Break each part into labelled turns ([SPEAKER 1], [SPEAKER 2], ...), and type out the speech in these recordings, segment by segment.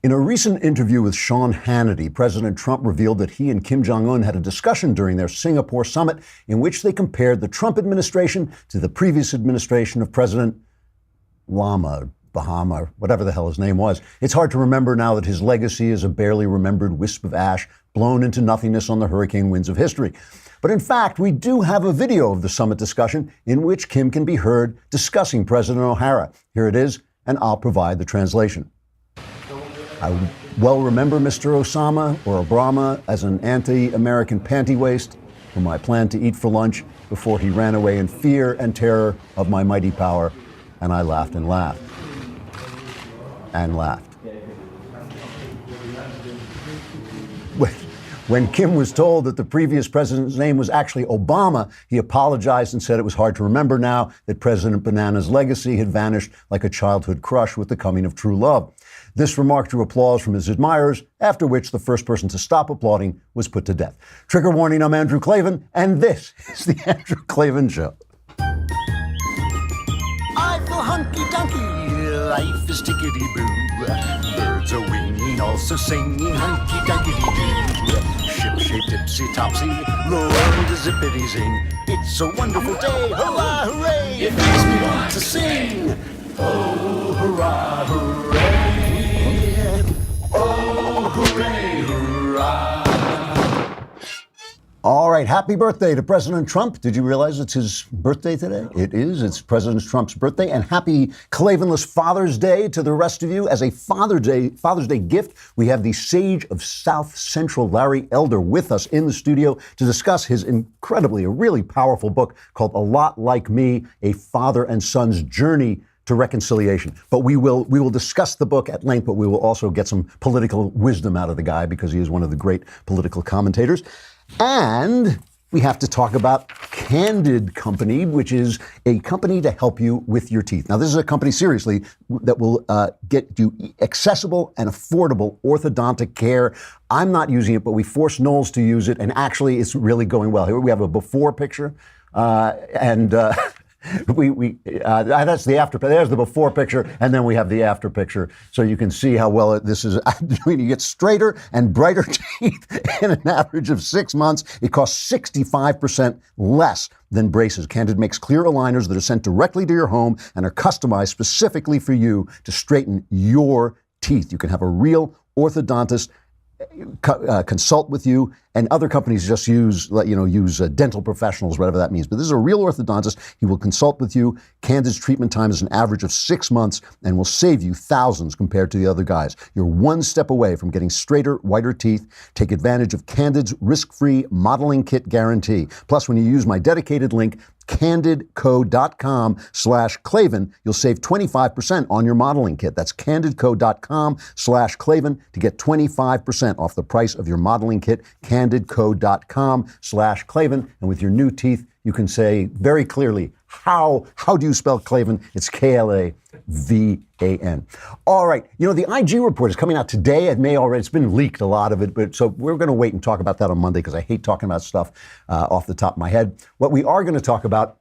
[SPEAKER 1] In a recent interview with Sean Hannity, President Trump revealed that he and Kim Jong-un had a discussion during their Singapore summit in which they compared the Trump administration to the previous administration of President Bahama, whatever the hell his name was. It's hard to remember now that his legacy is a barely remembered wisp of ash blown into nothingness on the hurricane winds of history. But in fact, we do have a video of the summit discussion in which Kim can be heard discussing President O'Hara. Here it is, and I'll provide the translation. I well remember Mr. Osama or Obama as an anti-American panty waist whom I planned to eat for lunch before he ran away in fear and terror of my mighty power, and I laughed and laughed. And laughed. When Kim was told that the previous president's name was actually Obama, he apologized and said it was hard to remember now that President Banana's legacy had vanished like a childhood crush with the coming of true love. This remark drew applause from his admirers, after which the first person to stop applauding was put to death. Trigger warning, I'm Andrew Klavan, and this is The Andrew Klavan Show.
[SPEAKER 2] I feel hunky-dunky, life is tickety-boo. Birds are winging, also singing hunky-dunky-doo. Ship-shaped, tipsy-topsy, the world is zippity-zing. It's a wonderful day, hurrah, hooray! It makes me want to sing. Oh, hurrah, hooray! Oh, hooray, hurrah!
[SPEAKER 1] All right, happy birthday to President Trump. Did you realize it's his birthday today? It is. It's President Trump's birthday. And happy Klavanless Father's Day to the rest of you. As a Father's Day gift, we have the Sage of South Central, Larry Elder, with us in the studio to discuss his a really powerful book called A Lot Like Me, A Father and Son's Journey to Reconciliation. But we will discuss the book at length, but we will also get some political wisdom out of the guy because he is one of the great political commentators. And we have to talk about Candid Company, which is a company to help you with your teeth. Now, this is a company, seriously, that will get you accessible and affordable orthodontic care. I'm not using it, but we forced Knowles to use it, and actually it's really going well. Here we have a before picture, that's the after. There's the before picture, and then we have the after picture, so you can see how well this is doing. You get straighter and brighter teeth in an average of 6 months. It costs 65% less than braces. Candid makes clear aligners that are sent directly to your home and are customized specifically for you to straighten your teeth. You can have a real orthodontist consult with you, and other companies just use dental professionals, whatever that means. But this is a real orthodontist. He will consult with you. Candid's treatment time is an average of 6 months and will save you thousands compared to the other guys. You're one step away from getting straighter, whiter teeth. Take advantage of Candid's risk-free modeling kit guarantee. Plus, when you use my dedicated link, candidco.com/Klavan, you'll save 25% on your modeling kit. That's candidco.com/Klavan to get 25% off the price of your modeling kit. Candidco.com/Klavan. And with your new teeth, you can say very clearly, how do you spell Klavan? It's Klavan. All right. The IG report is coming out today. It's been leaked, a lot of it, but so we're going to wait and talk about that on Monday because I hate talking about stuff off the top of my head. What we are going to talk about,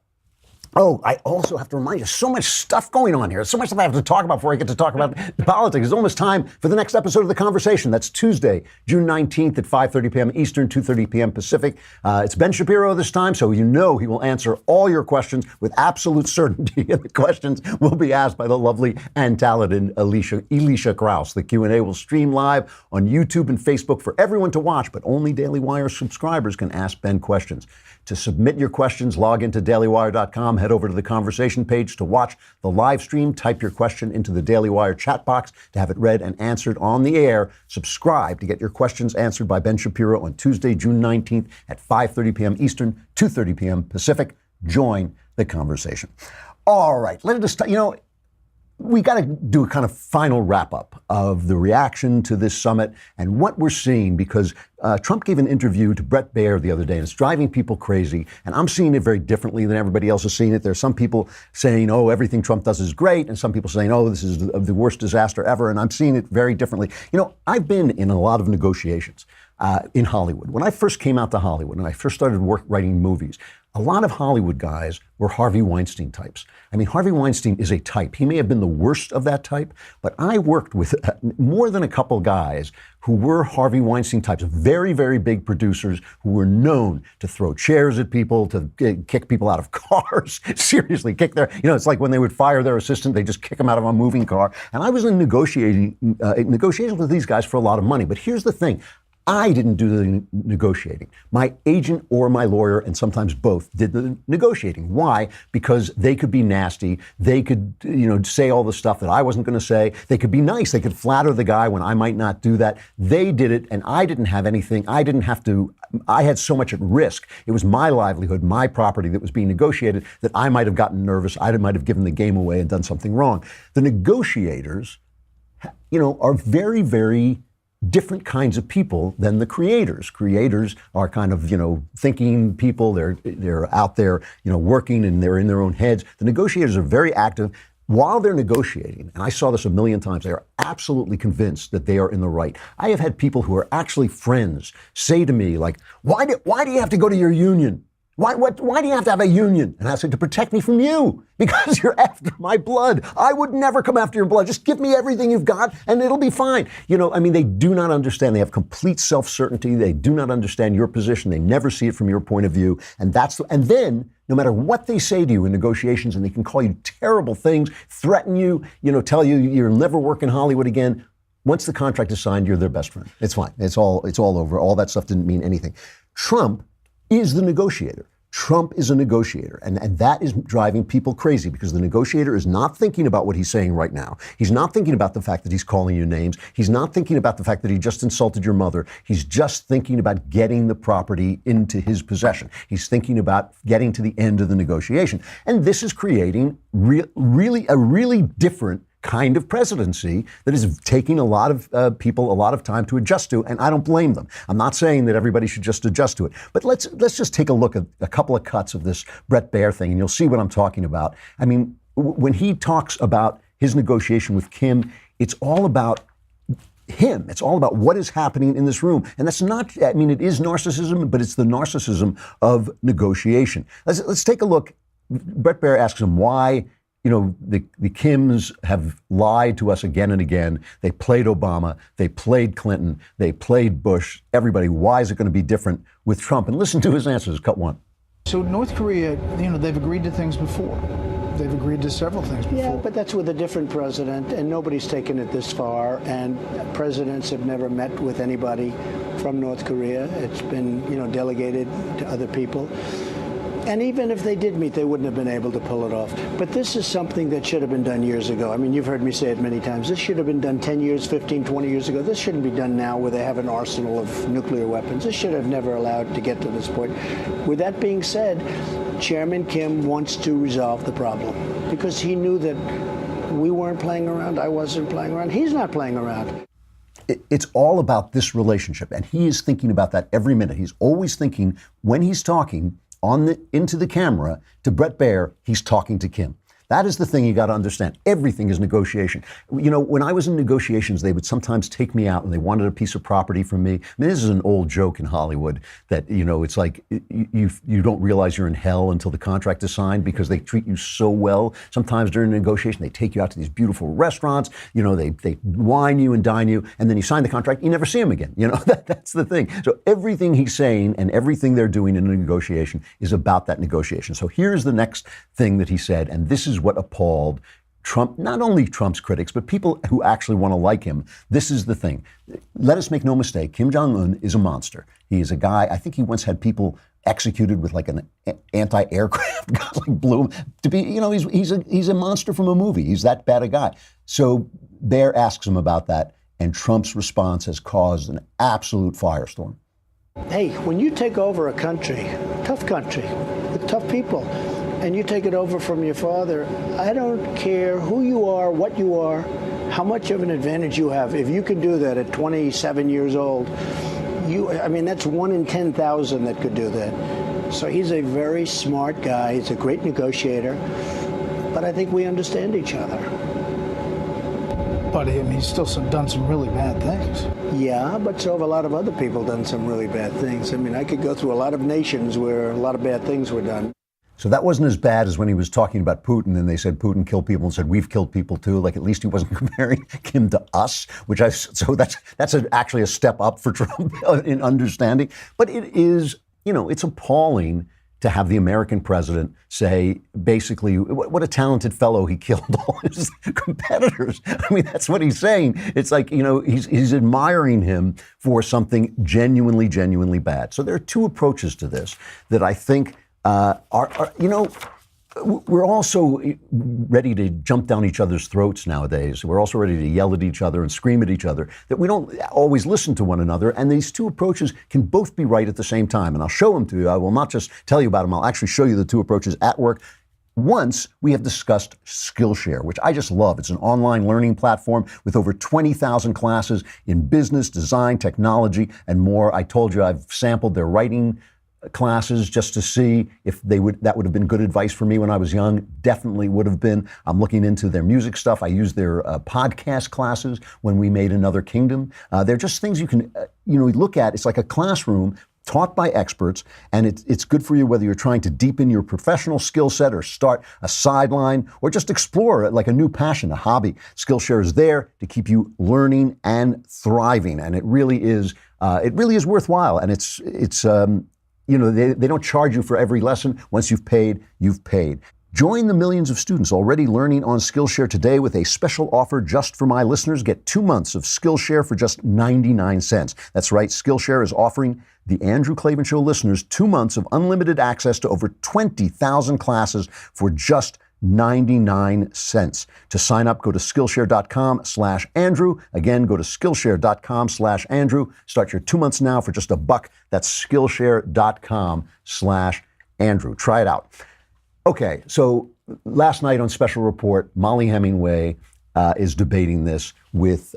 [SPEAKER 1] I also have to remind you, so much stuff going on here. So much stuff I have to talk about before I get to talk about politics. It's almost time for the next episode of The Conversation. That's Tuesday, June 19th at 5:30 p.m. Eastern, 2:30 p.m. Pacific. It's Ben Shapiro this time, so he will answer all your questions with absolute certainty. And the questions will be asked by the lovely and talented Alicia Krause. The Q&A will stream live on YouTube and Facebook for everyone to watch, but only Daily Wire subscribers can ask Ben questions. To submit your questions, log into dailywire.com, head over to the conversation page to watch the live stream, type your question into the Daily Wire chat box to have it read and answered on the air. Subscribe to get your questions answered by Ben Shapiro on Tuesday, June 19th at 5:30 p.m. Eastern, 2:30 p.m. Pacific. Join the conversation. All right, let us start. We got to do a kind of final wrap-up of the reaction to this summit and what we're seeing, because Trump gave an interview to Bret Baier the other day, and it's driving people crazy. And I'm seeing it very differently than everybody else is seeing it. There's some people saying, everything Trump does is great, and some people saying, this is the worst disaster ever. And I'm seeing it very differently. I've been in a lot of negotiations in Hollywood. When I first came out to Hollywood and I first started writing movies, a lot of Hollywood guys were Harvey Weinstein types. I mean, Harvey Weinstein is a type. He may have been the worst of that type, but I worked with more than a couple guys who were Harvey Weinstein types, very, very big producers who were known to throw chairs at people, to kick people out of cars, seriously, it's like when they would fire their assistant, they just kick them out of a moving car. And I was in negotiations with these guys for a lot of money. But here's the thing. I didn't do the negotiating. My agent or my lawyer, and sometimes both, did the negotiating. Why? Because they could be nasty. They could, say all the stuff that I wasn't going to say. They could be nice. They could flatter the guy when I might not do that. They did it, and I didn't have anything. I didn't have to. I had so much at risk. It was my livelihood, my property that was being negotiated that I might have gotten nervous. I might have given the game away and done something wrong. The negotiators, are very, very different kinds of people than the creators. Creators are kind of, thinking people. They're out there, working, and they're in their own heads. The negotiators are very active. While they're negotiating, and I saw this a million times, they are absolutely convinced that they are in the right. I have had people who are actually friends say to me, like, why do you have to go to your union? Why do you have to have a union? And I said, to protect me from you, because you're after my blood. I would never come after your blood. Just give me everything you've got and it'll be fine. They do not understand. They have complete self-certainty. They do not understand your position. They never see it from your point of view. And then no matter what they say to you in negotiations, and they can call you terrible things, threaten you, tell you you'll never work in Hollywood again. Once the contract is signed, you're their best friend. It's fine. It's all over. All that stuff didn't mean anything. Trump is the negotiator. Trump is a negotiator, and that is driving people crazy, because the negotiator is not thinking about what he's saying right now. He's not thinking about the fact that he's calling you names. He's not thinking about the fact that he just insulted your mother. He's just thinking about getting the property into his possession. He's thinking about getting to the end of the negotiation. And this is creating really a really different kind of presidency that is taking a lot of people a lot of time to adjust to, and I don't blame them. I'm not saying that everybody should just adjust to it, but let's just take a look at a couple of cuts of this Bret Baier thing, and you'll see what I'm talking about. I mean, when he talks about his negotiation with Kim, it's all about him. It's all about what is happening in this room. And that's not, it is narcissism, but it's the narcissism of negotiation. Let's take a look. Bret Baier asks him why the Kims have lied to us again and again. They played Obama. They played Clinton. They played Bush. Everybody. Why is it going to be different with Trump? And listen to his answers. Cut one.
[SPEAKER 3] So North Korea, they've agreed to things before. They've agreed to several things before.
[SPEAKER 4] Yeah, but that's with a different president, and nobody's taken it this far. And presidents have never met with anybody from North Korea. It's been, delegated to other people. And even if they did meet, they wouldn't have been able to pull it off. But this is something that should have been done years ago. You've heard me say it many times. This should have been done 10 years, 15, 20 years ago. This shouldn't be done now where they have an arsenal of nuclear weapons. This should have never allowed to get to this point. With that being said, Chairman Kim wants to resolve the problem because he knew that we weren't playing around. I wasn't playing around. He's not playing around.
[SPEAKER 1] It's all about this relationship, and he is thinking about that every minute. He's always thinking, when he's talking into the camera to Bret Baier, he's talking to Kim. That is the thing you got to understand. Everything is negotiation. When I was in negotiations, they would sometimes take me out and they wanted a piece of property from me. This is an old joke in Hollywood that, it's like you don't realize you're in hell until the contract is signed because they treat you so well. Sometimes during a negotiation, they take you out to these beautiful restaurants. They wine you and dine you, and then you sign the contract, you never see them again. That's the thing. So everything he's saying and everything they're doing in a negotiation is about that negotiation. So here's the next thing that he said, and this is what appalled Trump, not only Trump's critics, but people who actually want to like him. This is the thing. Let us make no mistake. Kim Jong-un is a monster. He is a guy, I think he once had people executed with like an anti-aircraft gun, like blew him to be, he's a monster from a movie. He's that bad a guy. So Baier asks him about that, and Trump's response has caused an absolute firestorm.
[SPEAKER 4] Hey, when you take over a country, tough country, with tough people, and you take it over from your father, I don't care who you are, what you are, how much of an advantage you have. If you can do that at 27 years old, that's 1 in 10,000 that could do that. So he's a very smart guy. He's a great negotiator. But I think we understand each other.
[SPEAKER 3] But he's still done some really bad things.
[SPEAKER 4] Yeah, but so have a lot of other people done some really bad things. I mean, I could go through a lot of nations where a lot of bad things were done.
[SPEAKER 1] So that wasn't as bad as when he was talking about Putin and they said Putin killed people and said we've killed people too. Like at least he wasn't comparing him to us, so that's actually a step up for Trump in understanding. But it is, it's appalling to have the American president say basically what a talented fellow, he killed all his competitors. I mean, that's what he's saying. It's like, he's admiring him for something genuinely bad. So there are two approaches to this that I think we're also ready to jump down each other's throats nowadays. We're also ready to yell at each other and scream at each other, that we don't always listen to one another. And these two approaches can both be right at the same time. And I'll show them to you. I will not just tell you about them. I'll actually show you the two approaches at work. Once we have discussed Skillshare, which I just love. It's an online learning platform with over 20,000 classes in business, design, technology, and more. I told you I've sampled their writing classes just to see if that would have been good advice for me when I was young. Definitely would have been. I'm looking into their music stuff. I used their podcast classes when we made Another Kingdom. They're just things you can look at. It's like a classroom taught by experts, and it's good for you whether you're trying to deepen your professional skill set or start a sideline or just explore like a new passion, a hobby. Skillshare is there to keep you learning and thriving, and it really is worthwhile. And it's they don't charge you for every lesson. Once you've paid, you've paid. Join the millions of students already learning on Skillshare today with a special offer just for my listeners. Get 2 months of Skillshare for just 99 cents. That's right, Skillshare is offering the Andrew Klavan Show listeners 2 months of unlimited access to over 20,000 classes for just 99 cents. To sign up, go to Skillshare.com/Andrew. Again, go to Skillshare.com/Andrew. Start your 2 months now for just $1. That's Skillshare.com/Andrew. Try it out. Okay, so last night on Special Report, Molly Hemingway is debating this with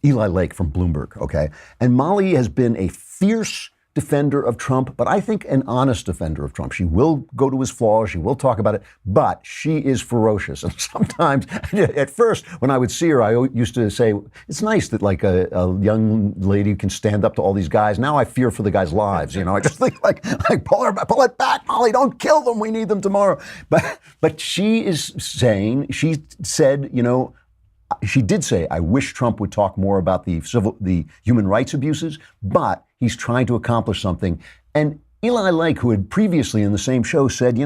[SPEAKER 1] Eli Lake from Bloomberg, okay? And Molly has been a fierce defender of Trump, but I think an honest defender of Trump. She will go to his flaws, she will talk about it, but she is ferocious. And sometimes, at first, when I would see her, I used to say, it's nice that like a young lady can stand up to all these guys. Now I fear for the guys' lives, I just think like pull it back, Molly, don't kill them, we need them tomorrow. But she is saying, she said, she did say, I wish Trump would talk more about the human rights abuses, but he's trying to accomplish something. And Eli Lake, who had previously in the same show said,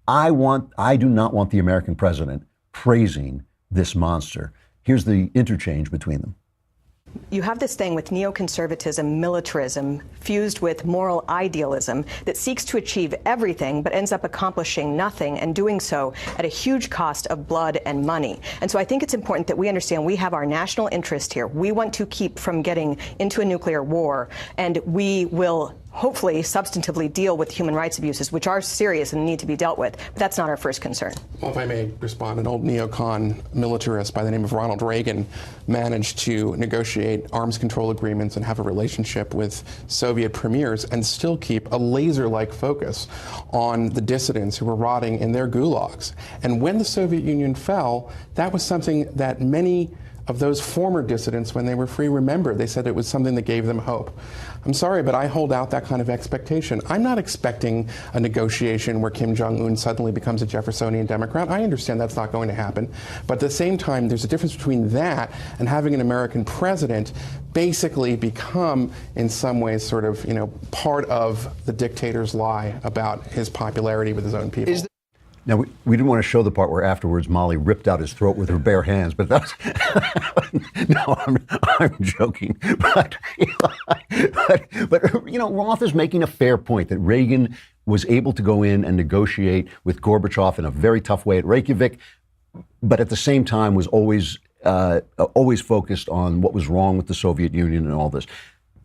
[SPEAKER 1] I do not want the American president praising this monster. Here's the interchange between them.
[SPEAKER 5] You have this thing with neoconservatism, militarism, fused with moral idealism that seeks to achieve everything but ends up accomplishing nothing, and doing so at a huge cost of blood and money. And so I think it's important that we understand we have our national interest here. We want to keep from getting into a nuclear war, and we will hopefully substantively deal with human rights abuses, which are serious and need to be dealt with. But that's not our first concern.
[SPEAKER 6] Well, if I may respond, an old neocon militarist by the name of Ronald Reagan managed to negotiate arms control agreements and have a relationship with Soviet premiers and still keep a laser-like focus on the dissidents who were rotting in their gulags. And when the Soviet Union fell, that was something that many of those former dissidents, when they were free, remembered. They said it was something that gave them hope. I'm sorry, but I hold out that kind of expectation. I'm not expecting a negotiation where Kim Jong-un suddenly becomes a Jeffersonian Democrat. I understand that's not going to happen. But at the same time, there's a difference between that and having an American president basically become, in some ways, sort of, part of the dictator's lie about his popularity with his own people.
[SPEAKER 1] Now, we didn't want to show the part where afterwards Molly ripped out his throat with her bare hands, but that's, no, I'm joking. But Roth is making a fair point that Reagan was able to go in and negotiate with Gorbachev in a very tough way at Reykjavik, but at the same time was always focused on what was wrong with the Soviet Union and all this.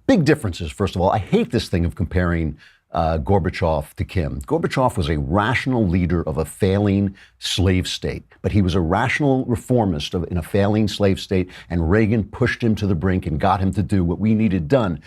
[SPEAKER 1] Big differences, first of all. I hate this thing of comparing Gorbachev to Kim. Gorbachev was a rational leader of a failing slave state, but he was a rational reformist in a failing slave state, and Reagan pushed him to the brink and got him to do what we needed done.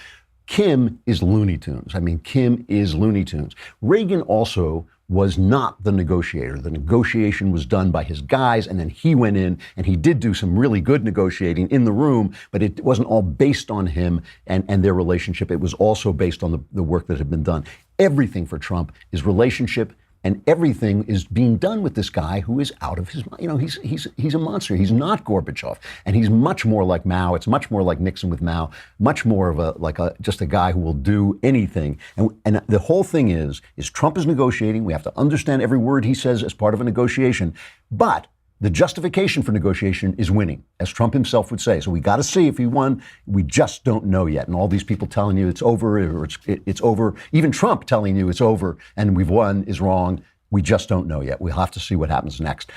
[SPEAKER 1] Kim is Looney Tunes. I mean, Kim is Looney Tunes. Reagan also was not the negotiator. The negotiation was done by his guys, and then he went in and he did do some really good negotiating in the room, but it wasn't all based on him and their relationship. It was also based on the work that had been done. Everything for Trump is relationship, and everything is being done with this guy who is out of his mind. You know, he's a monster. He's not Gorbachev, and he's much more like Mao. It's much more like Nixon with Mao. Much more of just a guy who will do anything. And the whole thing is Trump is negotiating. We have to understand every word he says as part of a negotiation. But the justification for negotiation is winning, as Trump himself would say. So we got to see if he won. We just don't know yet. And all these people telling you it's over, or it's over, even Trump telling you it's over and we've won is wrong. We just don't know yet. We'll have to see what happens next.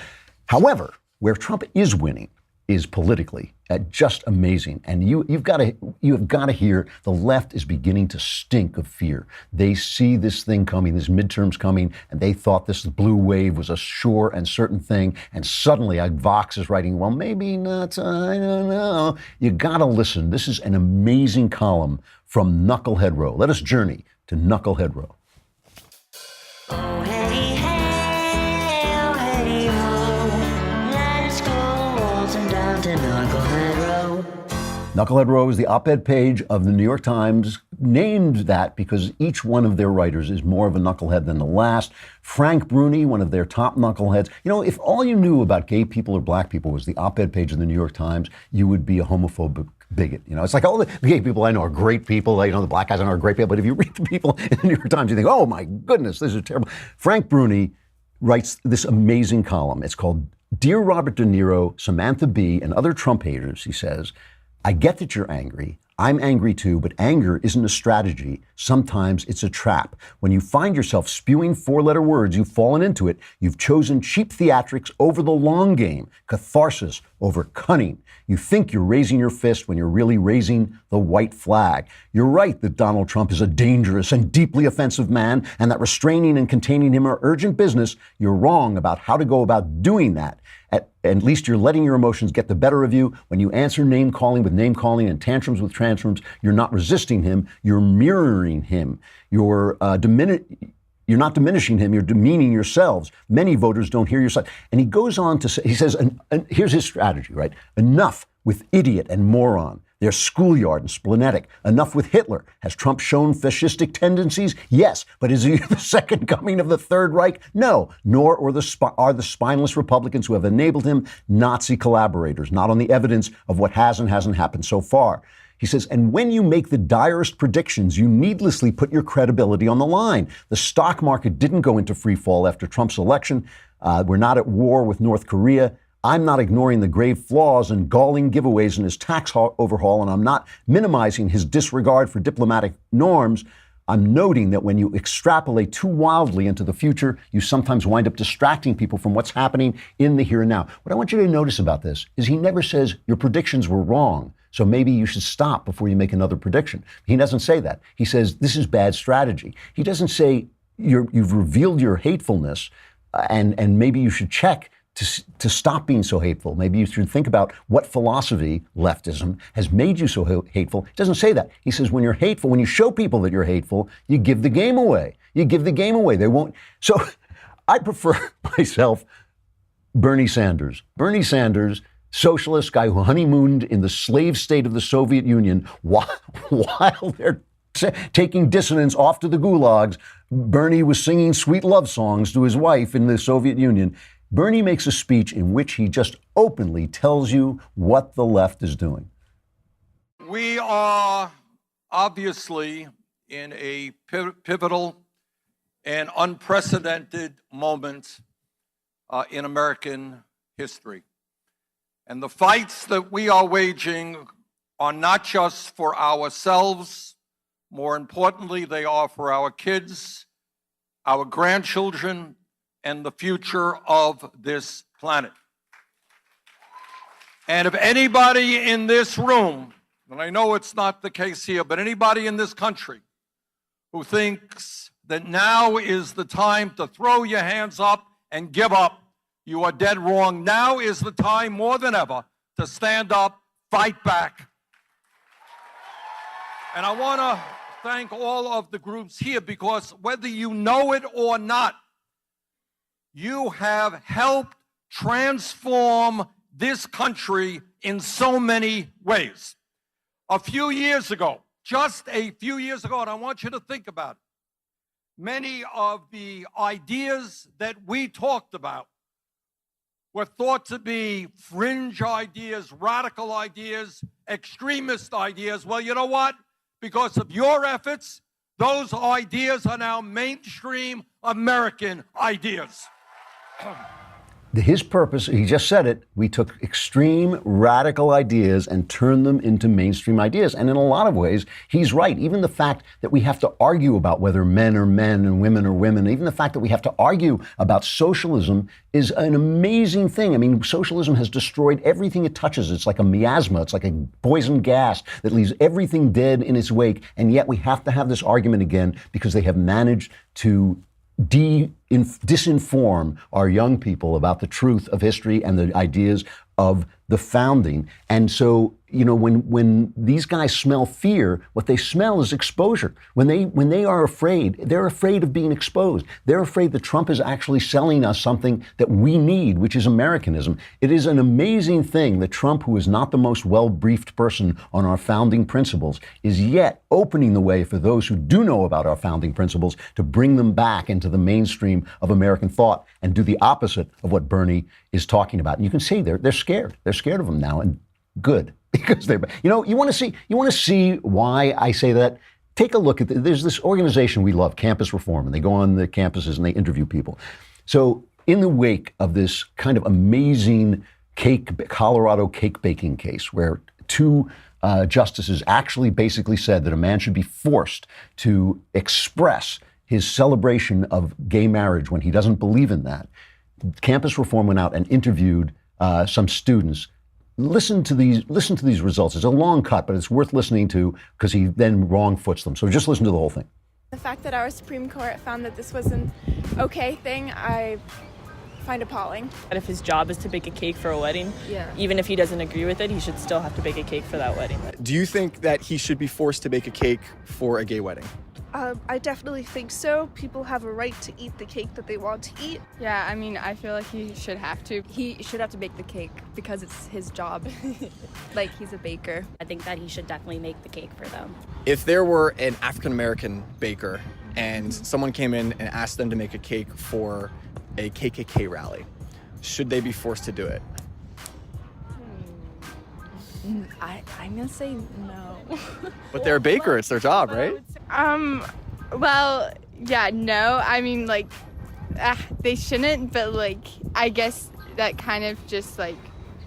[SPEAKER 1] However, where Trump is winning is politically just amazing. And you've got to hear the left is beginning to stink of fear. They see this thing coming, these midterms coming, and they thought this blue wave was a sure and certain thing. And suddenly Vox is writing, well, maybe not, I don't know. You got to listen. This is an amazing column from Knucklehead Row. Let us journey to Knucklehead Row.
[SPEAKER 7] Oh, hey, hey, oh, hey, ho. Let's go waltzing down to Knucklehead Row.
[SPEAKER 1] Knucklehead Row is the op-ed page of the New York Times, named that because each one of their writers is more of a knucklehead than the last. Frank Bruni, one of their top knuckleheads. You know, if all you knew about gay people or black people was the op-ed page of the New York Times, you would be a homophobic bigot. You know, it's like all the gay people I know are great people. You know, the black guys I know are great people. But if you read the people in the New York Times, you think, oh my goodness, this is terrible. Frank Bruni writes this amazing column. It's called Dear Robert De Niro, Samantha Bee, and Other Trump Haters. He says, I get that you're angry. I'm angry too, but anger isn't a strategy. Sometimes it's a trap. When you find yourself spewing four-letter words, you've fallen into it. You've chosen cheap theatrics over the long game, catharsis over cunning. You think you're raising your fist when you're really raising the white flag. You're right that Donald Trump is a dangerous and deeply offensive man, and that restraining and containing him are urgent business. You're wrong about how to go about doing that. At least you're letting your emotions get the better of you. When you answer name calling with name calling and tantrums with tantrums, you're not resisting him, you're mirroring him. You're not diminishing him, you're demeaning yourselves. Many voters don't hear your side. And he goes on to say, he says, and here's his strategy, right? Enough with idiot and moron. They're schoolyard and splenetic. Enough with Hitler. Has Trump shown fascistic tendencies? Yes. But is he the second coming of the Third Reich? No. Nor are the spineless Republicans who have enabled him Nazi collaborators, not on the evidence of what has and hasn't happened so far. He says, and when you make the direst predictions, you needlessly put your credibility on the line. The stock market didn't go into free fall after Trump's election. We're not at war with North Korea. I'm not ignoring the grave flaws and galling giveaways in his tax overhaul, and I'm not minimizing his disregard for diplomatic norms. I'm noting that when you extrapolate too wildly into the future, you sometimes wind up distracting people from what's happening in the here and now. What I want you to notice about this is he never says your predictions were wrong, so maybe you should stop before you make another prediction. He doesn't say that. He says this is bad strategy. He doesn't say you've revealed your hatefulness and maybe you should check to stop being so hateful. Maybe you should think about what philosophy, leftism, has made you so hateful. He doesn't say that. He says when you're hateful, when you show people that you're hateful, you give the game away. You give the game away. They won't. So I prefer myself Bernie Sanders. Bernie Sanders, socialist guy who honeymooned in the slave state of the Soviet Union while they're taking dissidents off to the gulags. Bernie was singing sweet love songs to his wife in the Soviet Union. Bernie makes a speech in which he just openly tells you what the left is doing.
[SPEAKER 8] We are obviously in a pivotal and unprecedented moment in American history. And the fights that we are waging are not just for ourselves. More importantly, they are for our kids, our grandchildren, and the future of this planet. And if anybody in this room, and I know it's not the case here, but anybody in this country who thinks that now is the time to throw your hands up and give up, you are dead wrong. Now is the time more than ever to stand up, fight back. And I want to thank all of the groups here, because whether you know it or not, you have helped transform this country in so many ways. A few years ago, just a few years ago, and I want you to think about it, many of the ideas that we talked about were thought to be fringe ideas, radical ideas, extremist ideas. Well, you know what? Because of your efforts, those ideas are now mainstream American ideas.
[SPEAKER 1] His purpose, he just said it, we took extreme radical ideas and turned them into mainstream ideas. And in a lot of ways, he's right. Even the fact that we have to argue about whether men are men and women are women, even the fact that we have to argue about socialism is an amazing thing. I mean, socialism has destroyed everything it touches. It's like a miasma. It's like a poison gas that leaves everything dead in its wake. And yet we have to have this argument again because they have managed to disinform our young people about the truth of history and the ideas of the founding. And so, you know, when these guys smell fear, what they smell is exposure. When they are afraid, they're afraid of being exposed. They're afraid that Trump is actually selling us something that we need, which is Americanism. It is an amazing thing that Trump, who is not the most well-briefed person on our founding principles, is yet opening the way for those who do know about our founding principles to bring them back into the mainstream of American thought and do the opposite of what Bernie is talking about. And you can see they're scared. They're scared of him now, and good. Because they're, you know, you want to see why I say that. Take a look at there's this organization we love, Campus Reform, and they go on the campuses and they interview people. So in the wake of this kind of amazing Colorado cake baking case, where two justices actually basically said that a man should be forced to express his celebration of gay marriage when he doesn't believe in that, Campus Reform went out and interviewed some students. Listen to these results. It's a long cut, but it's worth listening to because he then wrong-foots them. So just listen to the whole thing.
[SPEAKER 9] The fact that our Supreme Court found that this was an okay thing, I find appalling.
[SPEAKER 10] If his job is to bake a cake for a wedding, even if he doesn't agree with it, he should still have to bake a cake for that wedding.
[SPEAKER 11] Do you think that he should be forced to bake a cake for a gay wedding?
[SPEAKER 9] I definitely think so. People have a right to eat the cake that they want to eat.
[SPEAKER 12] Yeah, I mean, I feel like he should have to. He should have to bake the cake because it's his job. Like, he's a baker.
[SPEAKER 13] I think that he should definitely make the cake for them.
[SPEAKER 11] If there were an African-American baker and someone came in and asked them to make a cake for a KKK rally, should they be forced to do it?
[SPEAKER 12] I'm gonna say no.
[SPEAKER 11] But they're a baker, it's their job, right?
[SPEAKER 9] Well, yeah, no. I mean, like, they shouldn't, but, like, I guess that kind of just, like,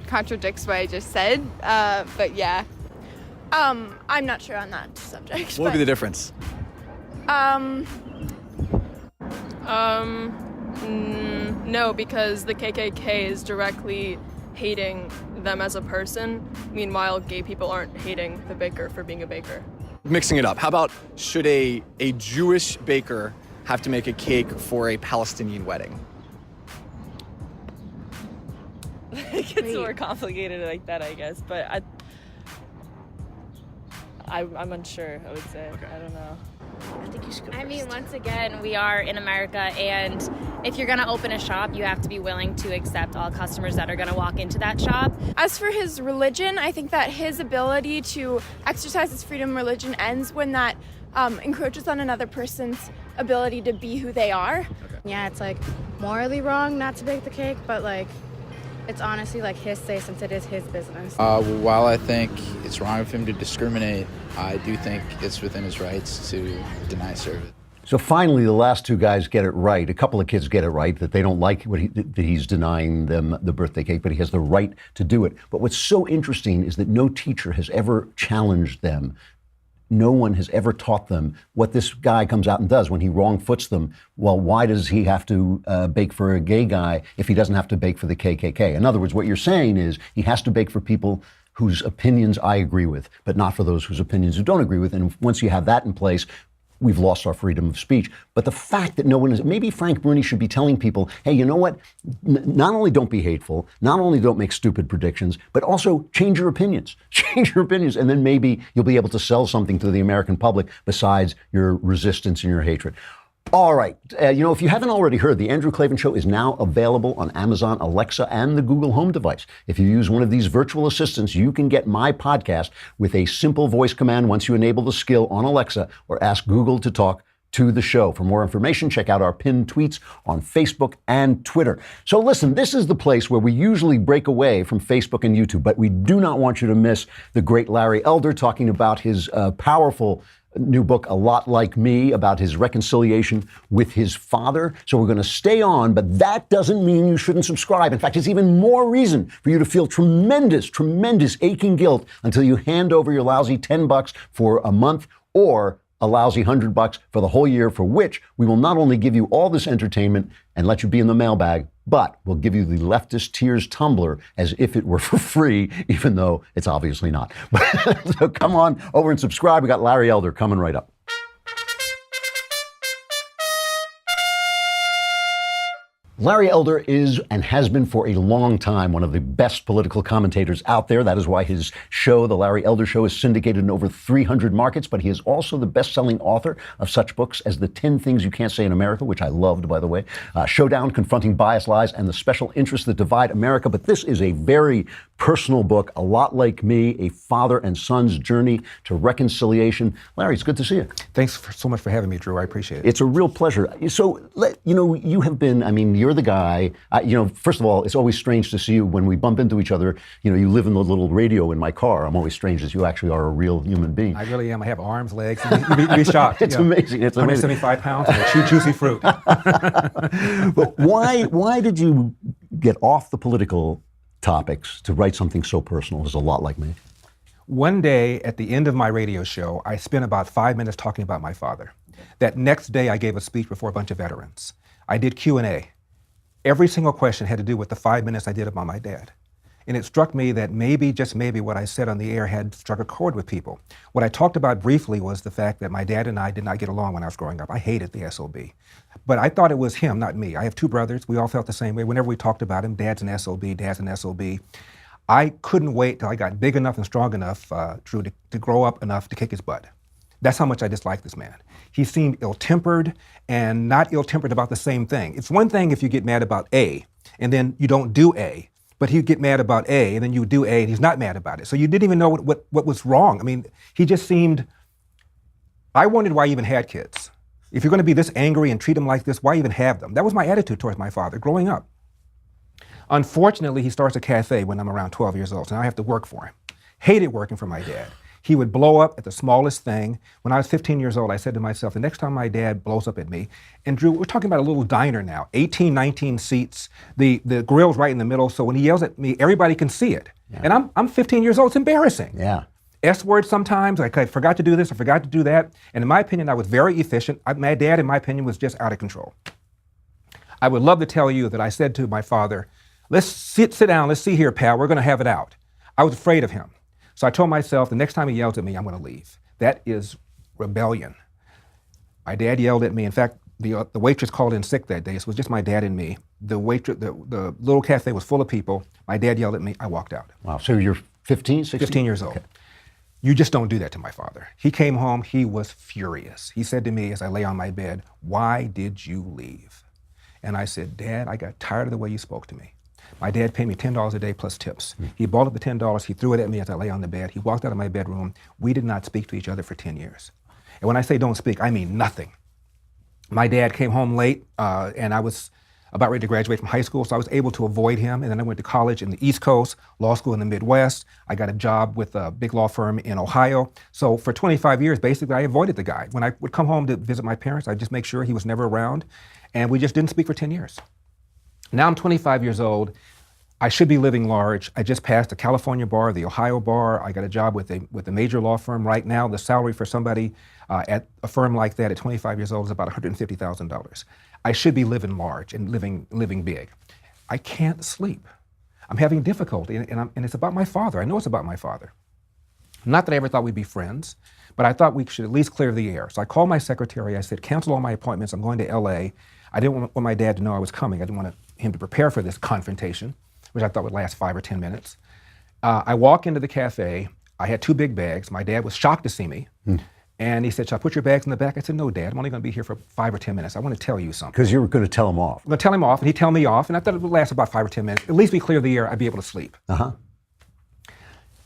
[SPEAKER 9] contradicts what I just said. But, yeah. I'm not sure on that subject.
[SPEAKER 11] What would be the difference?
[SPEAKER 12] No, because the KKK is directly hating them as a person. Meanwhile, gay people aren't hating the baker for being a baker.
[SPEAKER 11] Mixing it up, how about should a Jewish baker have to make a cake for a Palestinian wedding?
[SPEAKER 10] It gets more complicated like that, I guess. But I'm unsure, I would say.
[SPEAKER 11] Okay.
[SPEAKER 10] I don't know.
[SPEAKER 9] I think you should go
[SPEAKER 13] I
[SPEAKER 9] first.
[SPEAKER 13] mean, once again, we are in America, and if you're going to open a shop, you have to be willing to accept all customers that are going to walk into that shop.
[SPEAKER 9] As for his religion, I think that his ability to exercise his freedom of religion ends when that encroaches on another person's ability to be who they are.
[SPEAKER 12] Yeah, it's like morally wrong not to bake the cake, but like it's honestly like his say since it is his business.
[SPEAKER 14] While I think it's wrong of him to discriminate, I do think it's within his rights to deny service.
[SPEAKER 1] So finally, the last two guys get it right. A couple of kids get it right, that they don't like that he's denying them the birthday cake, but he has the right to do it. But what's so interesting is that no teacher has ever challenged them. No one has ever taught them what this guy comes out and does when he wrong-foots them. Well, why does he have to bake for a gay guy if he doesn't have to bake for the KKK? In other words, what you're saying is he has to bake for people whose opinions I agree with, but not for those whose opinions you don't agree with. And once you have that in place, we've lost our freedom of speech. But the fact that no one is, maybe Frank Bruni should be telling people, hey, you know what? Not only don't be hateful, not only don't make stupid predictions, but also change your opinions. Change your opinions, and then maybe you'll be able to sell something to the American public besides your resistance and your hatred. All right. If you haven't already heard, The Andrew Klavan Show is now available on Amazon Alexa and the Google Home device. If you use one of these virtual assistants, you can get my podcast with a simple voice command once you enable the skill on Alexa or ask Google to talk to the show. For more information, check out our pinned tweets on Facebook and Twitter. So listen, this is the place where we usually break away from Facebook and YouTube, but we do not want you to miss the great Larry Elder talking about his powerful new book, A Lot Like Me, about his reconciliation with his father. So we're going to stay on, but that doesn't mean you shouldn't subscribe. In fact, it's even more reason for you to feel tremendous aching guilt until you hand over your lousy $10 for a month or a lousy $100 for the whole year, for which we will not only give you all this entertainment and let you be in the mailbag, but we'll give you the Leftist Tears tumbler as if it were for free, even though it's obviously not. So come on over and subscribe. We got Larry Elder coming right up. Larry Elder is and has been for a long time one of the best political commentators out there. That is why his show, The Larry Elder Show, is syndicated in over 300 markets. But he is also the best-selling author of such books as The 10 Things You Can't Say in America, which I loved, by the way, Showdown, Confronting Bias, Lies, and the Special Interests That Divide America. But this is a very personal book, A Lot Like Me, a father and son's journey to reconciliation. Larry, it's good to see you.
[SPEAKER 15] Thanks so much for having me, Drew. I appreciate it.
[SPEAKER 1] It's a real pleasure. So, you have been, you're the guy, first of all, it's always strange to see you when we bump into each other. You live in the little radio in my car. I'm always strange as you actually are a real human being.
[SPEAKER 15] I really am. I have arms, legs. You'd be shocked.
[SPEAKER 1] It's amazing. It's amazing.
[SPEAKER 15] 175 pounds and I chew juicy fruit.
[SPEAKER 1] But why did you get off the political topics to write something so personal as A Lot Like Me?
[SPEAKER 15] One day at the end of my radio show, I spent about 5 minutes talking about my father. That next day, I gave a speech before a bunch of veterans. I did Q&A. Every single question had to do with the 5 minutes I did about my dad. And it struck me that maybe, just maybe, what I said on the air had struck a chord with people. What I talked about briefly was the fact that my dad and I did not get along when I was growing up. I hated the SOB. But I thought it was him, not me. I have two brothers. We all felt the same way. Whenever we talked about him, dad's an SOB, dad's an SOB. I couldn't wait till I got big enough and strong enough, Drew, to grow up enough to kick his butt. That's how much I disliked this man. He seemed ill-tempered and not ill-tempered about the same thing. It's one thing if you get mad about A and then you don't do A, but he'd get mad about A and then you do A and he's not mad about it. So you didn't even know what was wrong. I mean, he just seemed, I wondered why he even had kids. If you're going to be this angry and treat him like this, why even have them? That was my attitude towards my father growing up. Unfortunately, he starts a cafe when I'm around 12 years old, so now I have to work for him. Hated working for my dad. He would blow up at the smallest thing. When I was 15 years old, I said to myself, the next time my dad blows up at me, and Drew, we're talking about a little diner now, 18, 19 seats, the grill's right in the middle, so when he yells at me, everybody can see it. Yeah. And I'm 15 years old, it's embarrassing.
[SPEAKER 1] Yeah.
[SPEAKER 15] S-words sometimes, like I forgot to do this, I forgot to do that. And in my opinion, I was very efficient. My dad, in my opinion, was just out of control. I would love to tell you that I said to my father, let's sit down, let's see here, pal, we're gonna have it out. I was afraid of him. So I told myself, the next time he yells at me, I'm going to leave. That is rebellion. My dad yelled at me. In fact, the waitress called in sick that day, so it was just my dad and me. The little cafe was full of people. My dad yelled at me. I walked out.
[SPEAKER 1] Wow. So you're 15, 16?
[SPEAKER 15] 15 years old.
[SPEAKER 1] Okay.
[SPEAKER 15] You just don't do that to my father. He came home. He was furious. He said to me as I lay on my bed, "Why did you leave?" And I said, "Dad, I got tired of the way you spoke to me." My dad paid me $10 a day plus tips. He balled up the $10, he threw it at me as I lay on the bed. He walked out of my bedroom. We did not speak to each other for 10 years. And when I say don't speak, I mean nothing. My dad came home late and I was about ready to graduate from high school, so I was able to avoid him. And then I went to college in the East Coast, law school in the Midwest. I got a job with a big law firm in Ohio. So for 25 years, basically, I avoided the guy. When I would come home to visit my parents, I'd just make sure he was never around. And we just didn't speak for 10 years. Now I'm 25 years old. I should be living large. I just passed the California bar, the Ohio bar. I got a job with a major law firm right now. The salary for somebody at a firm like that at 25 years old is about $150,000. I should be living large and living big. I can't sleep. I'm having difficulty, and it's about my father. I know it's about my father. Not that I ever thought we'd be friends, but I thought we should at least clear the air. So I called my secretary. I said, cancel all my appointments. I'm going to LA. I didn't want my dad to know I was coming. I didn't want him to prepare for this confrontation, which I thought would last 5 or 10 minutes. I walk into the cafe. I had 2 big bags. My dad was shocked to see me. And he said, shall I put your bags in the back? I said, no, Dad, I'm only going to be here for 5 or 10 minutes. I want to tell you something.
[SPEAKER 1] Because you were going to tell him off.
[SPEAKER 15] I'm going to tell him off, and he'd tell me off, and I thought it would last about 5 or 10 minutes. At least we clear the air, I'd be able to sleep.
[SPEAKER 1] Uh-huh.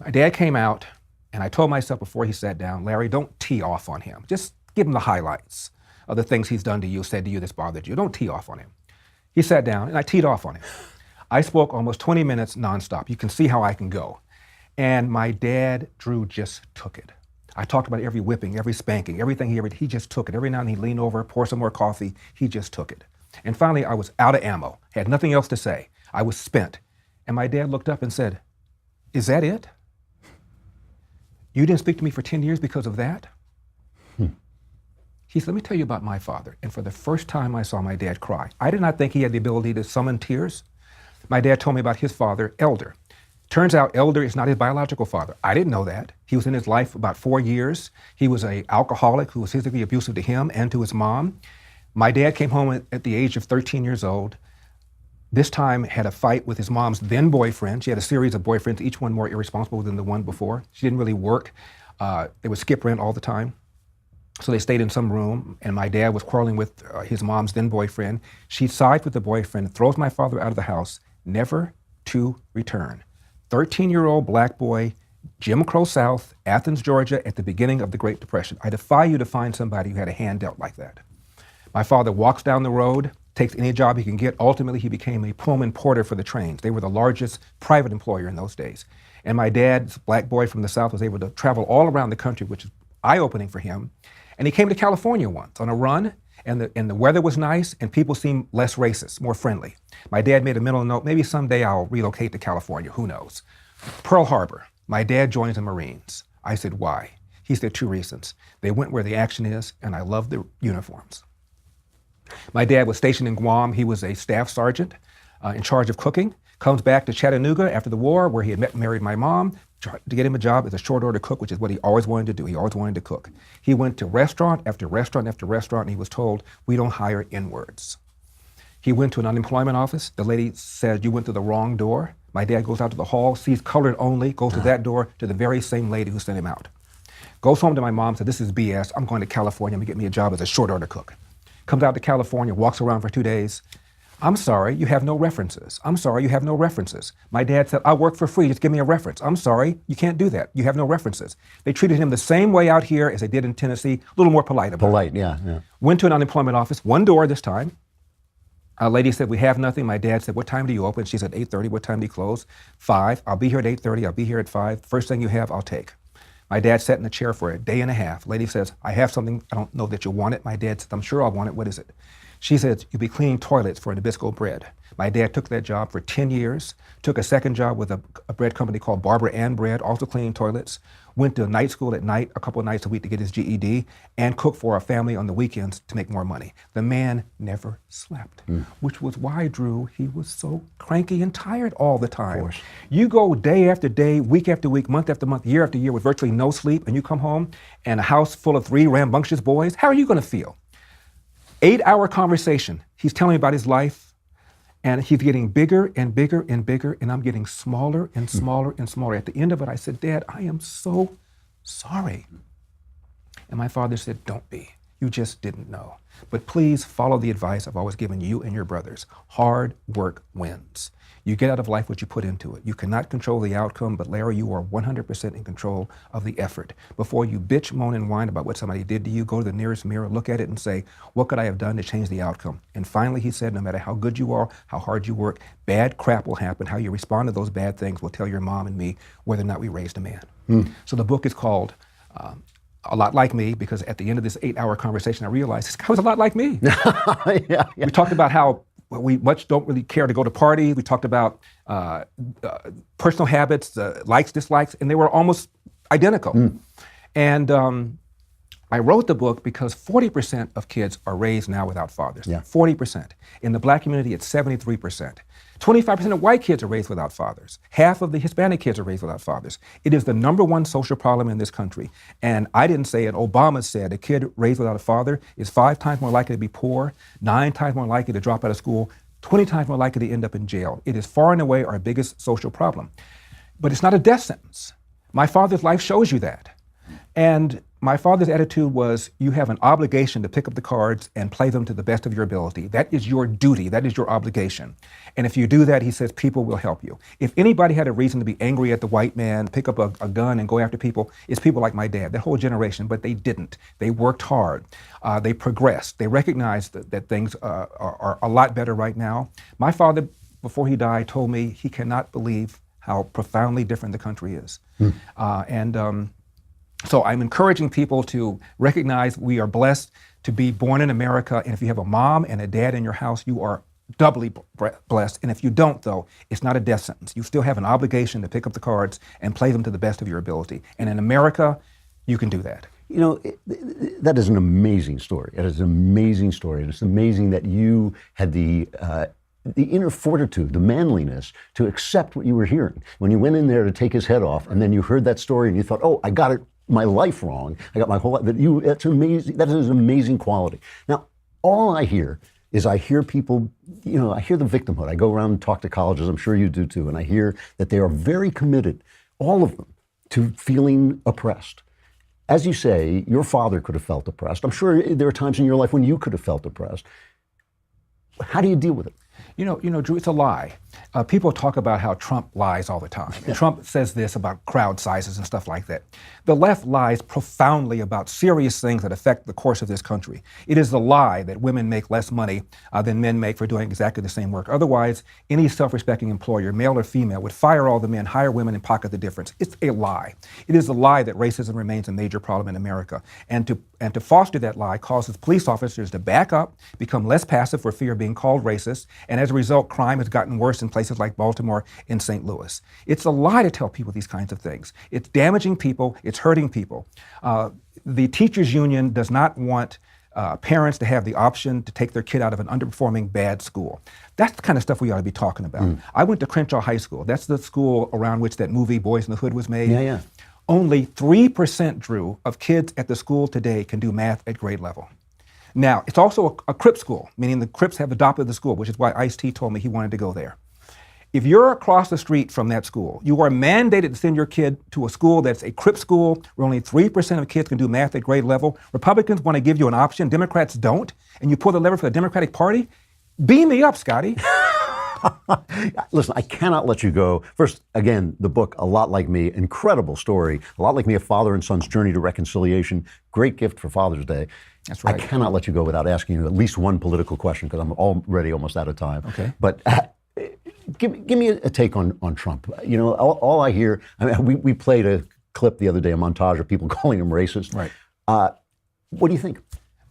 [SPEAKER 15] My dad came out, and I told myself before he sat down, Larry, don't tee off on him. Just give him the highlights of the things he's done to you, said to you that's bothered you. Don't tee off on him. He sat down, and I teed off on him. I spoke almost 20 minutes nonstop. You can see how I can go. And my dad, Drew, just took it. I talked about every whipping, every spanking, everything he just took it. Every now and then he'd lean over, pour some more coffee, he just took it. And finally, I was out of ammo, had nothing else to say. I was spent. And my dad looked up and said, is that it? You didn't speak to me for 10 years because of that? He said, let me tell you about my father. And for the first time I saw my dad cry. I did not think he had the ability to summon tears. My dad told me about his father, Elder. Turns out Elder is not his biological father. I didn't know that. He was in his life about 4 years. He was an alcoholic who was physically abusive to him and to his mom. My dad came home at the age of 13 years old. This time had a fight with his mom's then boyfriend. She had a series of boyfriends, each one more irresponsible than the one before. She didn't really work. They would skip rent all the time. So they stayed in some room, and my dad was quarreling with his mom's then boyfriend. She sides with the boyfriend, throws my father out of the house, never to return. 13-year-old black boy, Jim Crow South, Athens, Georgia, at the beginning of the Great Depression. I defy you to find somebody who had a hand dealt like that. My father walks down the road, takes any job he can get. Ultimately, he became a Pullman porter for the trains. They were the largest private employer in those days. And my dad's black boy from the South was able to travel all around the country, which is eye-opening for him. And he came to California once on a run, and the weather was nice, and people seemed less racist, more friendly. My dad made a mental note, maybe someday I'll relocate to California, who knows. Pearl Harbor, my dad joins the Marines. I said, why? He said, 2 reasons. They went where the action is, and I love the uniforms. My dad was stationed in Guam. He was a staff sergeant in charge of cooking. Comes back to Chattanooga after the war, where he had met and married my mom, to get him a job as a short order cook, which is what he always wanted to do. He always wanted to cook. He went to restaurant after restaurant after restaurant, and he was told, we don't hire N-words. He went to an unemployment office. The lady said, you went to the wrong door. My dad goes out to the hall, sees colored only, goes to that door, to the very same lady who sent him out. Goes home to my mom, said, this is BS. I'm going to California. I'm going to get me a job as a short order cook. Comes out to California, walks around for 2 days. I'm sorry, you have no references. I'm sorry, you have no references. My dad said, I work for free, just give me a reference. I'm sorry, you can't do that. You have no references. They treated him the same way out here as they did in Tennessee, a little more polite about it.
[SPEAKER 1] Polite, yeah.
[SPEAKER 15] Went to an unemployment office, one door this time. A lady said, we have nothing. My dad said, what time do you open? She said, 8:30. What time do you close? 5. I'll be here at 8:30. I'll be here at 5. First thing you have, I'll take. My dad sat in the chair for a day and a half. Lady says, I have something. I don't know that you'll want it. My dad said, I'm sure I'll want it. What is it? She said, you'll be cleaning toilets for Nabisco bread. My dad took that job for 10 years, took a second job with a bread company called Barbara Ann Bread, also cleaning toilets, went to night school at night, a couple of nights a week to get his GED, and cooked for our family on the weekends to make more money. The man never slept, which was why, Drew, he was so cranky and tired all the time. You go day after day, week after week, month after month, year after year with virtually no sleep, and you come home and a house full of 3 rambunctious boys, how are you going to feel? 8-hour conversation. He's telling me about his life, and he's getting bigger and bigger and bigger, and I'm getting smaller and smaller and smaller. At the end of it, I said, Dad, I am so sorry. And my father said, don't be. You just didn't know. But please follow the advice I've always given you and your brothers. Hard work wins. You get out of life what you put into it. You cannot control the outcome, but Larry, you are 100% in control of the effort. Before you bitch, moan, and whine about what somebody did to you, go to the nearest mirror, look at it and say, what could I have done to change the outcome? And finally, he said, no matter how good you are, how hard you work, bad crap will happen. How you respond to those bad things will tell your mom and me whether or not we raised a man. So the book is called A Lot Like Me, because at the end of this 8-hour conversation, I realized this guy was a lot like me. We talked about how we much don't really care to go to parties. We talked about personal habits, likes, dislikes, and they were almost identical. And I wrote the book because 40% of kids are raised now without fathers.
[SPEAKER 1] Yeah.
[SPEAKER 15] 40%. In the black community, it's 73%. 25% of white kids are raised without fathers. Half of the Hispanic kids are raised without fathers. It is the #1 social problem in this country. And I didn't say it, Obama said a kid raised without a father is 5 times more likely to be poor, 9 times more likely to drop out of school, 20 times more likely to end up in jail. It is far and away our biggest social problem. But it's not a death sentence. My father's life shows you that. And my father's attitude was, you have an obligation to pick up the cards and play them to the best of your ability. That is your duty. That is your obligation. And if you do that, he says, people will help you. If anybody had a reason to be angry at the white man, pick up a gun and go after people, it's people like my dad, that whole generation, but they didn't. They worked hard. They progressed. They recognized that things are a lot better right now. My father, before he died, told me he cannot believe how profoundly different the country is. So I'm encouraging people to recognize we are blessed to be born in America, and if you have a mom and a dad in your house, you are doubly blessed. And if you don't, though, it's not a death sentence. You still have an obligation to pick up the cards and play them to the best of your ability. And in America, you can do that.
[SPEAKER 1] You know, that is an amazing story. It is an amazing story. And it's amazing that you had the inner fortitude, the manliness to accept what you were hearing. When you went in there to take his head off, and then you heard that story and you thought, oh, I got it, my life wrong. I got my whole life. That's amazing. That is an amazing quality. Now, all I hear is I hear people, you know, I hear the victimhood. I go around and talk to colleges, I'm sure you do too, and I hear that they are very committed, all of them, to feeling oppressed. As you say, your father could have felt oppressed. I'm sure there are times in your life when you could have felt oppressed. How do you deal with it?
[SPEAKER 15] You know, Drew, it's a lie. People talk about how Trump lies all the time. And Trump says this about crowd sizes and stuff like that. The left lies profoundly about serious things that affect the course of this country. It is the lie that women make less money than men make for doing exactly the same work. Otherwise, any self-respecting employer, male or female, would fire all the men, hire women, and pocket the difference. It's a lie. It is a lie that racism remains a major problem in America. And to foster that lie causes police officers to back up, become less passive for fear of being called racist, and as a result, crime has gotten worse in places like Baltimore and St. Louis. It's a lie to tell people these kinds of things. It's damaging people, it's hurting people. The teachers union does not want parents to have the option to take their kid out of an underperforming bad school. That's the kind of stuff we ought to be talking about. I went to Crenshaw High School. That's the school around which that movie Boys in the Hood was made.
[SPEAKER 1] Yeah.
[SPEAKER 15] Only 3%, Drew, of kids at the school today can do math at grade level. Now, it's also a Crip school, meaning the Crips have adopted the school, which is why Ice-T told me he wanted to go there. If you're across the street from that school, you are mandated to send your kid to a school that's a Crip school where only 3% of kids can do math at grade level. Republicans want to give you an option, Democrats don't, and you pull the lever for the Democratic Party? Beam me up, Scotty.
[SPEAKER 1] Listen, I cannot let you go. First, again, the book, A Lot Like Me, incredible story. A Lot Like Me, A Father and Son's Journey to Reconciliation. Great gift for Father's Day.
[SPEAKER 15] That's right.
[SPEAKER 1] I cannot let you go without asking you at least one political question because I'm already almost out of time.
[SPEAKER 15] Okay.
[SPEAKER 1] But give me a take on Trump. You know, all I hear, I mean, we played a clip the other day, a montage of people calling him racist.
[SPEAKER 15] Right.
[SPEAKER 1] What do you think?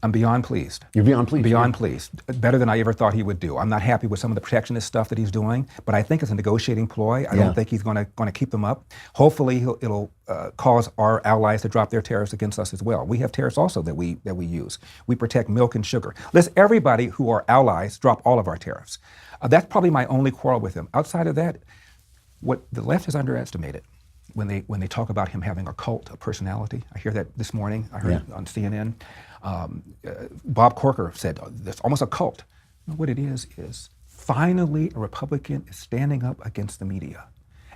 [SPEAKER 15] I'm beyond pleased.
[SPEAKER 1] You're beyond pleased?
[SPEAKER 15] Beyond pleased. Better than I ever thought he would do. I'm not happy with some of the protectionist stuff that he's doing, but I think it's a negotiating ploy. I don't think he's going to keep them up. Hopefully, it'll cause our allies to drop their tariffs against us as well. We have tariffs also that we use. We protect milk and sugar. Let's everybody who are allies drop all of our tariffs. That's probably my only quarrel with him. Outside of that, what the left has underestimated when they talk about him having a cult of personality. I hear that this morning. I heard it on CNN. Bob Corker said, it's almost a cult. What it is finally a Republican is standing up against the media.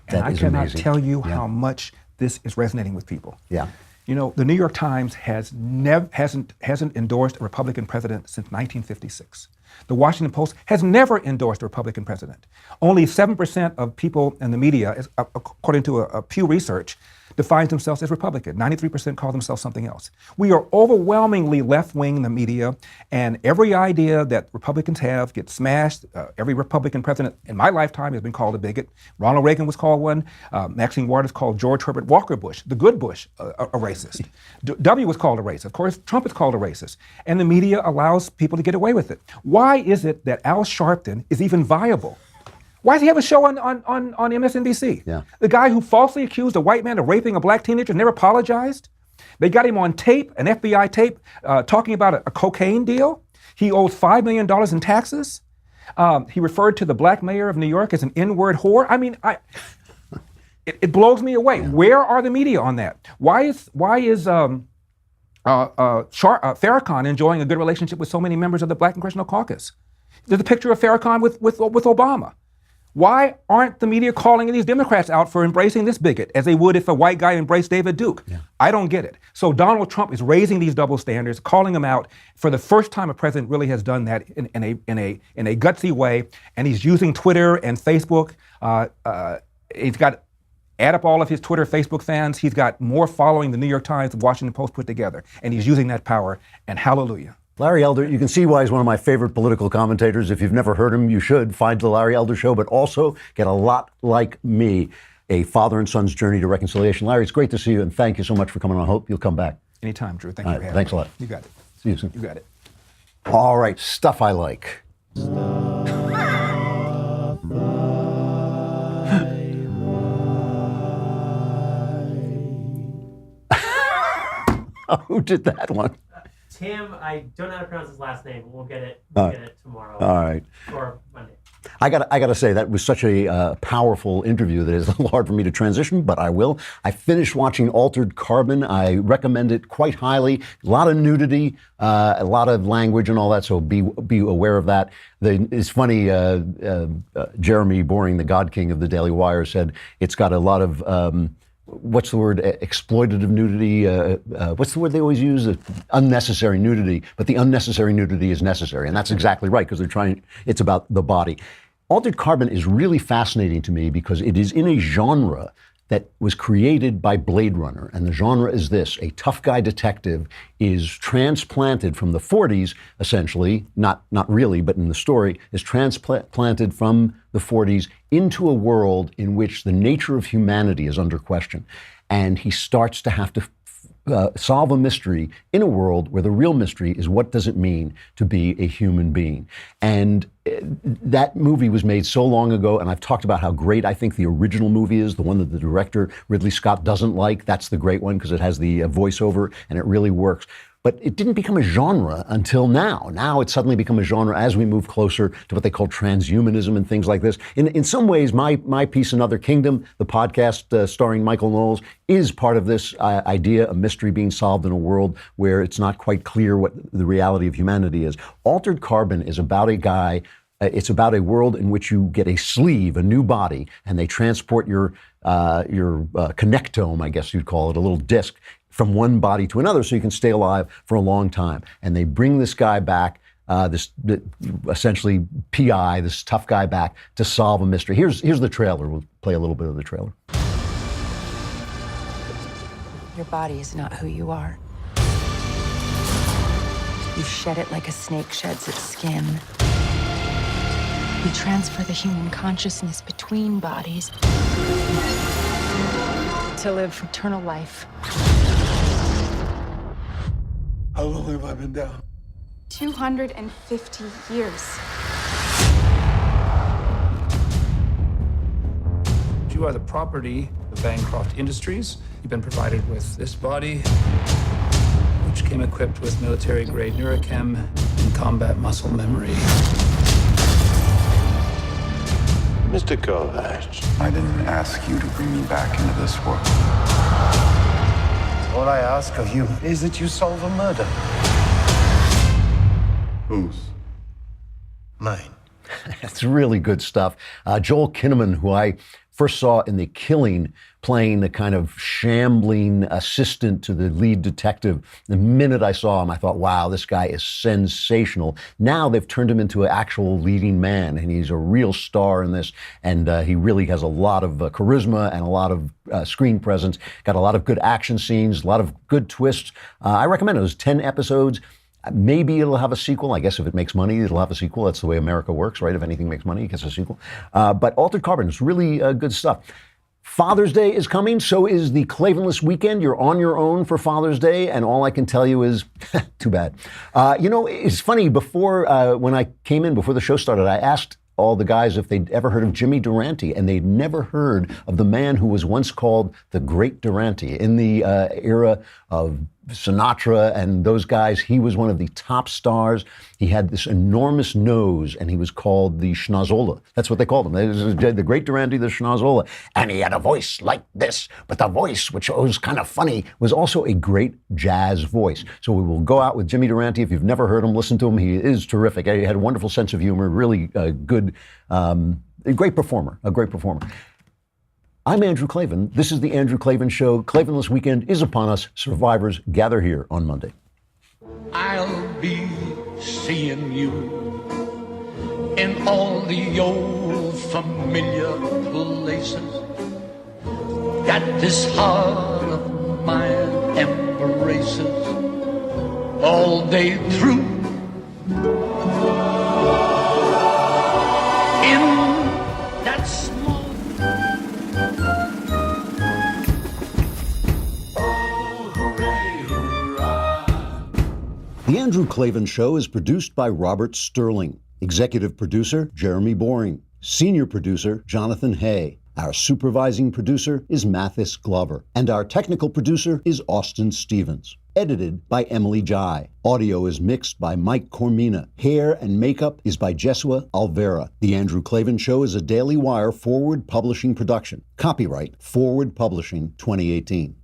[SPEAKER 15] And I cannot tell you how much this is resonating with people.
[SPEAKER 1] Yeah.
[SPEAKER 15] You know, the New York Times hasn't endorsed a Republican president since 1956. The Washington Post has never endorsed a Republican president. Only 7% of people in the media, according to a Pew Research, defines themselves as Republican. 93% call themselves something else. We are overwhelmingly left-wing in the media, and every idea that Republicans have gets smashed. Every Republican president in my lifetime has been called a bigot. Ronald Reagan was called one. Maxine Waters called George Herbert Walker Bush, the good Bush, a racist. W was called a racist. Of course, Trump is called a racist. And the media allows people to get away with it. Why is it that Al Sharpton is even viable? Why does he have a show on MSNBC?
[SPEAKER 1] Yeah.
[SPEAKER 15] The guy who falsely accused a white man of raping a black teenager never apologized? They got him on tape, an FBI tape, talking about a cocaine deal. He owes $5 million in taxes. He referred to the black mayor of New York as an N-word whore. I mean, it blows me away. Yeah. Where are the media on that? Why is Farrakhan enjoying a good relationship with so many members of the Black Congressional Caucus? There's a picture of Farrakhan with Obama. Why aren't the media calling these Democrats out for embracing this bigot as they would if a white guy embraced David Duke? Yeah. I don't get it. So Donald Trump is raising these double standards, calling them out for the first time a president really has done that in a gutsy way, and he's using Twitter and Facebook. He's got add up all of his Twitter, Facebook fans. He's got more following than the New York Times and Washington Post put together, and he's using that power. And hallelujah.
[SPEAKER 1] Larry Elder, you can see why he's one of my favorite political commentators. If you've never heard him, you should find the Larry Elder Show, but also get A Lot Like Me, a father and son's journey to reconciliation. Larry, it's great to see you, and thank you so much for coming on. I hope you'll come back.
[SPEAKER 15] Anytime, Drew. Thank you for having me.
[SPEAKER 1] Thanks a lot.
[SPEAKER 15] You got it.
[SPEAKER 1] See you soon.
[SPEAKER 15] You got it.
[SPEAKER 1] All right, stuff I like. Who did that one?
[SPEAKER 16] Tim, I don't know how to pronounce his last name, but we'll get it tomorrow.
[SPEAKER 1] All right.
[SPEAKER 16] Or Monday.
[SPEAKER 1] I got to say, that was such a powerful interview that it's a little hard for me to transition, but I will. I finished watching Altered Carbon. I recommend it quite highly. A lot of nudity, a lot of language and all that, so be aware of that. It's funny, Jeremy Boring, the God King of the Daily Wire, said it's got a lot of... what's the word? Exploitative nudity. What's the word they always use? Unnecessary nudity. But the unnecessary nudity is necessary. And that's exactly right, because it's about the body. Altered Carbon is really fascinating to me because it is in a genre that was created by Blade Runner. And the genre is this: a tough guy detective is transplanted from the 40s, essentially, not really, but in the story, is transplanted from the 40s into a world in which the nature of humanity is under question. And he starts to have to solve a mystery in a world where the real mystery is, what does it mean to be a human being? And that movie was made so long ago, and I've talked about how great I think the original movie is, the one that the director Ridley Scott doesn't like. That's the great one because it has the voiceover and it really works. But it didn't become a genre until now. Now it's suddenly become a genre as we move closer to what they call transhumanism and things like this. In some ways, my piece, Another Kingdom, the podcast starring Michael Knowles, is part of this idea, a mystery being solved in a world where it's not quite clear what the reality of humanity is. Altered Carbon is about a guy. It's about a world in which you get a sleeve, a new body, and they transport your connectome, I guess you'd call it, a little disc, from one body to another so you can stay alive for a long time. And they bring this guy back, essentially PI, this tough guy back to solve a mystery. Here's the trailer. We'll play a little bit of the trailer.
[SPEAKER 17] Your body is not who you are. You shed it like a snake sheds its skin. You transfer the human consciousness between bodies to live eternal life.
[SPEAKER 18] How long have I been down?
[SPEAKER 17] 250 years.
[SPEAKER 19] You are the property of Bancroft Industries. You've been provided with this body, which came equipped with military-grade neurochem and combat muscle memory.
[SPEAKER 18] Mr. Kovacs, I didn't ask you to bring me back into this world. All I ask of you is that you solve a murder. Whose? Mine.
[SPEAKER 1] It's really good stuff. Joel Kinnaman, who I first saw in The Killing, playing the kind of shambling assistant to the lead detective. The minute I saw him, I thought, wow, this guy is sensational. Now they've turned him into an actual leading man, and he's a real star in this, and he really has a lot of charisma and a lot of screen presence. Got a lot of good action scenes, a lot of good twists. I recommend it. It was 10 episodes. Maybe it'll have a sequel. I guess if it makes money, it'll have a sequel. That's the way America works, right? If anything makes money, it gets a sequel. But Altered Carbon is really good stuff. Father's Day is coming. So is the Klavanless weekend. You're on your own for Father's Day. And all I can tell you is, too bad. It's funny. Before, when I came in, before the show started, I asked all the guys if they'd ever heard of Jimmy Durante, and they'd never heard of the man who was once called the Great Durante. In the era of Sinatra and those guys, he was one of the top stars. He had this enormous nose, and he was called the Schnozzola. That's what they called him. The Great Durante, the Schnozzola. And he had a voice like this, but the voice, which was kind of funny, was also a great jazz voice. So we will go out with Jimmy Durante. If you've never heard him, listen to him. He is terrific. He had a wonderful sense of humor, really good, a great performer, I'm Andrew Klavan. This is The Andrew Klavan Show. Klavanless Weekend is upon us. Survivors gather here on Monday.
[SPEAKER 20] I'll be seeing you in all the old familiar places that this heart of mine embraces all day through. In that small
[SPEAKER 1] The Andrew Klavan Show is produced by Robert Sterling. Executive producer, Jeremy Boring. Senior producer, Jonathan Hay. Our supervising producer is Mathis Glover. And our technical producer is Austin Stevens. Edited by Emily Jai. Audio is mixed by Mike Cormina. Hair and makeup is by Jesua Alvera. The Andrew Klavan Show is a Daily Wire Forward Publishing production. Copyright Forward Publishing 2018.